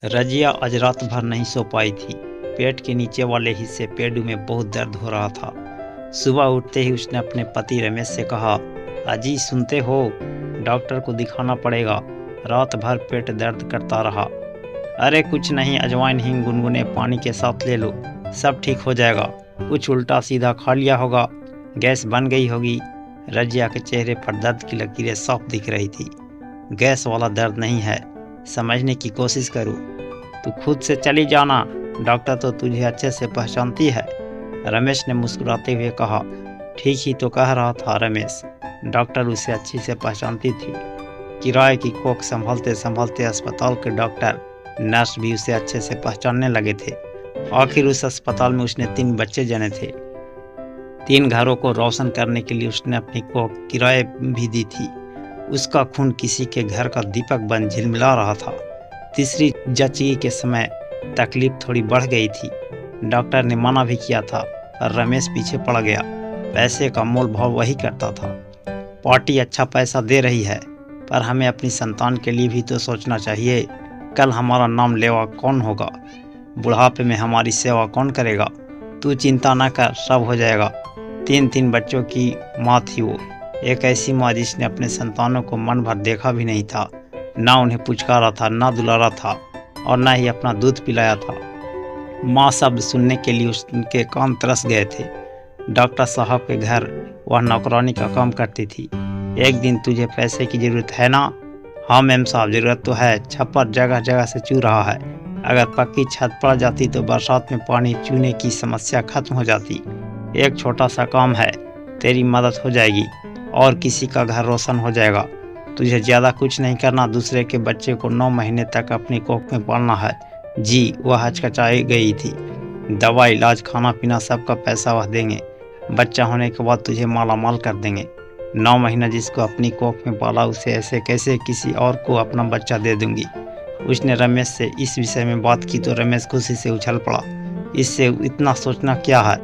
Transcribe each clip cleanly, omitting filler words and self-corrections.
रजिया आज रात भर नहीं सो पाई थी। पेट के नीचे वाले हिस्से पेडू में बहुत दर्द हो रहा था। सुबह उठते ही उसने अपने पति रमेश से कहा, अजी सुनते हो, डॉक्टर को दिखाना पड़ेगा। रात भर पेट दर्द करता रहा। अरे कुछ नहीं, अजवाइन हींग गुनगुने पानी के साथ ले लो, सब ठीक हो जाएगा। कुछ उल्टा सीधा खा लिया होगा, गैस बन गई होगी। रजिया के चेहरे पर दर्द की लकीरें साफ दिख रही थी। गैस वाला दर्द नहीं है, समझने की कोशिश करो। तू खुद से चली जाना, डॉक्टर तो तुझे अच्छे से पहचानती है। रमेश ने मुस्कुराते हुए कहा। ठीक ही तो कह रहा था रमेश, डॉक्टर उसे अच्छी से पहचानती थी। किराए की कोख संभालते संभालते अस्पताल के डॉक्टर नर्स भी उसे अच्छे से पहचानने लगे थे। आखिर उस अस्पताल में उसने 3 बच्चे जने थे। 3 घरों को रोशन करने के लिए उसने अपनी कोख किराए भी दी थी। उसका खून किसी के घर का दीपक बन झिलमिला रहा था। तीसरी जच्ची के समय तकलीफ थोड़ी बढ़ गई थी। डॉक्टर ने मना भी किया था और रमेश पीछे पड़ गया। पैसे का मोल भाव वही करता था। पार्टी अच्छा पैसा दे रही है, पर हमें अपनी संतान के लिए भी तो सोचना चाहिए। कल हमारा नाम लेवा कौन होगा? बुढ़ापे में हमारी सेवा कौन करेगा? तू चिंता न कर, सब हो जाएगा। 3 बच्चों की माँ थी वो, एक ऐसी माँ जिसने अपने संतानों को मन भर देखा भी नहीं था, ना उन्हें पुचकारा था, ना दुलारा था और ना ही अपना दूध पिलाया था। माँ शब्द सुनने के लिए उनके कान तरस गए थे। डॉक्टर साहब के घर वह नौकरानी का काम करती थी। एक दिन तुझे पैसे की जरूरत है ना? हाँ मैम साहब, जरूरत तो है। छप्पर जगह जगह से चू रहा है। अगर पक्की छत पड़ जाती तो बरसात में पानी चूने की समस्या खत्म हो जाती। एक छोटा सा काम है, तेरी मदद हो जाएगी और किसी का घर रोशन हो जाएगा। तुझे ज़्यादा कुछ नहीं करना, दूसरे के बच्चे को 9 महीने तक अपनी कोख में पालना है। जी, वह हचकचाई गई थी। दवा, इलाज, खाना पीना सबका पैसा वह देंगे। बच्चा होने के बाद तुझे माला माल कर देंगे। 9 महीना जिसको अपनी कोख में पाला, उसे ऐसे कैसे किसी और को अपना बच्चा दे दूंगी। उसने रमेश से इस विषय में बात की तो रमेश खुशी से उछल पड़ा। इससे इतना सोचना क्या है?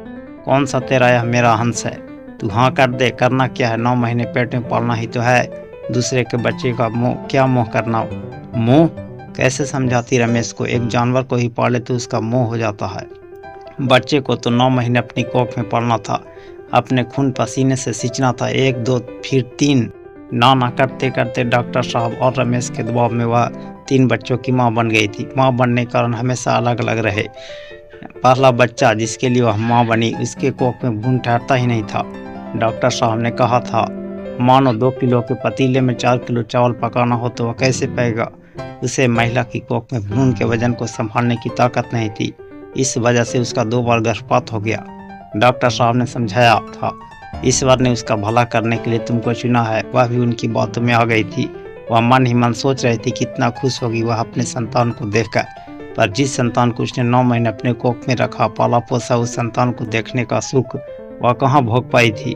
कौन सा तेरा या मेरा हंस है? तू हाँ कर दे। करना क्या है? 9 महीने पेट में पालना ही तो है। दूसरे के बच्चे का मोह, क्या मोह करना? मोह कैसे समझाती रमेश को? एक जानवर को ही पाले तो उसका मोह हो जाता है। बच्चे को तो 9 महीने अपनी कोख में पालना था, अपने खून पसीने से सींचना था। 1 2 फिर 3 ना करते करते डॉक्टर साहब और रमेश के दबाव में वह 3 बच्चों की माँ बन गई थी। माँ बनने के कारण हमेशा अलग अलग रहे। पहला बच्चा जिसके लिए वह माँ बनी, उसके कोख में भ्रूण ठहरता ही नहीं था। डॉक्टर साहब ने कहा था, मानो 2 किलो के पतीले में 4 किलो चावल पकाना हो तो वह कैसे पाएगा? उसे महिला की कोख में भ्रूण के वजन को संभालने की ताकत नहीं थी। इस वजह से उसका 2 बार गर्भपात हो गया। डॉक्टर साहब ने समझाया था, ईश्वर ने उसका भला करने के लिए तुमको चुना है। वह भी उनकी बातों में आ गई थी। वह मन ही मन सोच रही थी कितना खुश होगी वह अपने संतान को देखकर। पर जिस संतान को उसने 9 महीने अपने कोख में रखा, पाला पोसा, उस संतान को देखने का सुख वह कहाँ भोग पाई थी।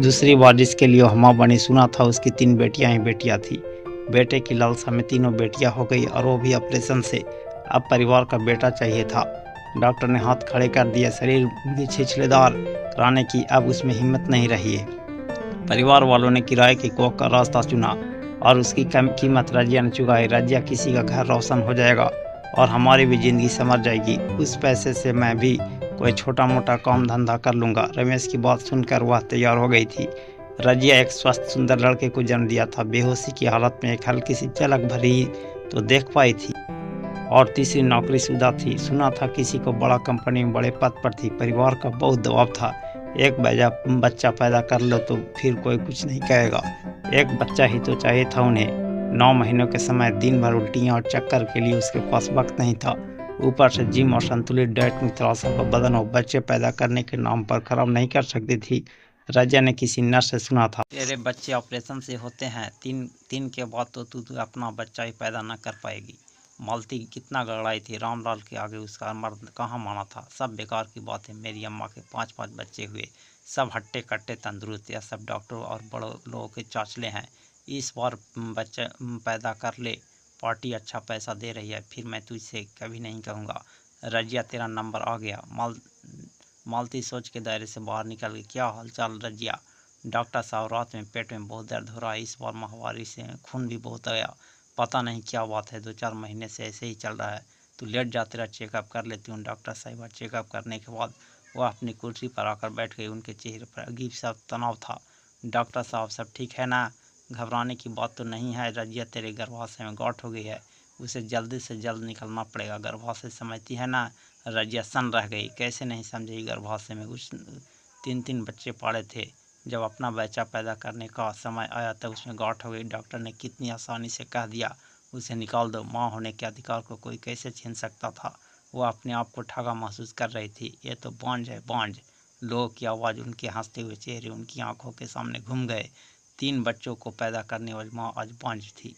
दूसरी बार जिसके लिए वह माँ बनी, सुना था उसकी 3 बेटियां ही बेटियां थी। बेटे की लालसा में तीनों बेटियां हो गई और वो भी ऑपरेशन से। अब परिवार का बेटा चाहिए था। डॉक्टर ने हाथ खड़े कर दिए। शरीर भी छिछलेदार कराने की अब उसमें हिम्मत नहीं रही है। परिवार वालों ने किराए की कोख का रास्ता चुना और उसकी कम कीमत रजिया ने चुकाई। रजिया किसी का घर रोशन हो जाएगा और हमारी भी जिंदगी संवर जाएगी। उस पैसे से मैं भी कोई छोटा मोटा काम धंधा कर लूँगा। रमेश की बात सुनकर वह तैयार हो गई थी। रजिया एक स्वस्थ सुंदर लड़के को जन्म दिया था। बेहोशी की हालत में एक हल्की सी झलक भरी तो देख पाई थी और तीसरी नौकरीशुदा थी। सुना था किसी को बड़ा कंपनी में बड़े पद पर थी। परिवार का बहुत दबाव था। एक बच्चा पैदा कर लो तो फिर कोई कुछ नहीं कहेगा। एक बच्चा ही तो चाहिए था उन्हें। 9 महीनों के समय दिन भर उल्टियाँ और चक्कर के लिए उसके पास वक्त नहीं था। ऊपर से जिम और संतुलित डाइट में तरासा का बदन और बच्चे पैदा करने के नाम पर खराब नहीं कर सकती थी। रजिया ने किसी नर्स से सुना था, तेरे बच्चे ऑपरेशन से होते हैं, 3 के बाद तो तू अपना बच्चा ही पैदा न कर पाएगी। मालती कितना गड़ाई थी। रामलाल के आगे उसका मर्द कहाँ माना था। सब बेकार की बात है। मेरी अम्मा के 5 बच्चे हुए, सब हट्टे कट्टे तंदुरुस्त। या सब डॉक्टरों और बड़े लोगों के चाचले हैं। इस बार बच्चे पैदा कर ले, पार्टी अच्छा पैसा दे रही है, फिर मैं तुझसे कभी नहीं कहूँगा। रजिया, तेरा नंबर आ गया। मालती सोच के दायरे से बाहर निकल गई। क्या हालचाल रजिया? डॉक्टर साहब, रात में पेट में बहुत दर्द हो रहा है। इस बार माहवारी से खून भी बहुत गया, पता नहीं क्या बात है, 2-4 महीने से ऐसे ही चल रहा है। तू लेट जा, तेरा चेकअप कर लेती हूँ। डॉक्टर साहिबा चेकअप करने के बाद वह अपनी कुर्सी पर आकर बैठ गई। उनके चेहरे पर अजीब सा तनाव था। डॉक्टर साहब, सब ठीक है ना? घबराने की बात तो नहीं है। रजिया तेरे गर्भाशय में गांठ हो गई है, उसे जल्दी से जल्द निकलना पड़ेगा। गर्भाशय समझती है ना? रजिया सन रह गई। कैसे नहीं समझेगी? गर्भाशय में उस 3-3 बच्चे पाले थे। जब अपना बच्चा पैदा करने का समय आया तब उसमें गांठ हो गई। डॉक्टर ने कितनी आसानी से कह दिया, उसे निकाल दो। माँ होने के अधिकार को कोई कैसे छीन सकता था? वो अपने आप को ठगा महसूस कर रही थी। ये तो बांझ है, बांझ। लोगों की आवाज़, उनके हंसते हुए चेहरे उनकी आंखों के सामने घूम गए। 3 बच्चों को पैदा करने वाली माँ आज बांझ थी।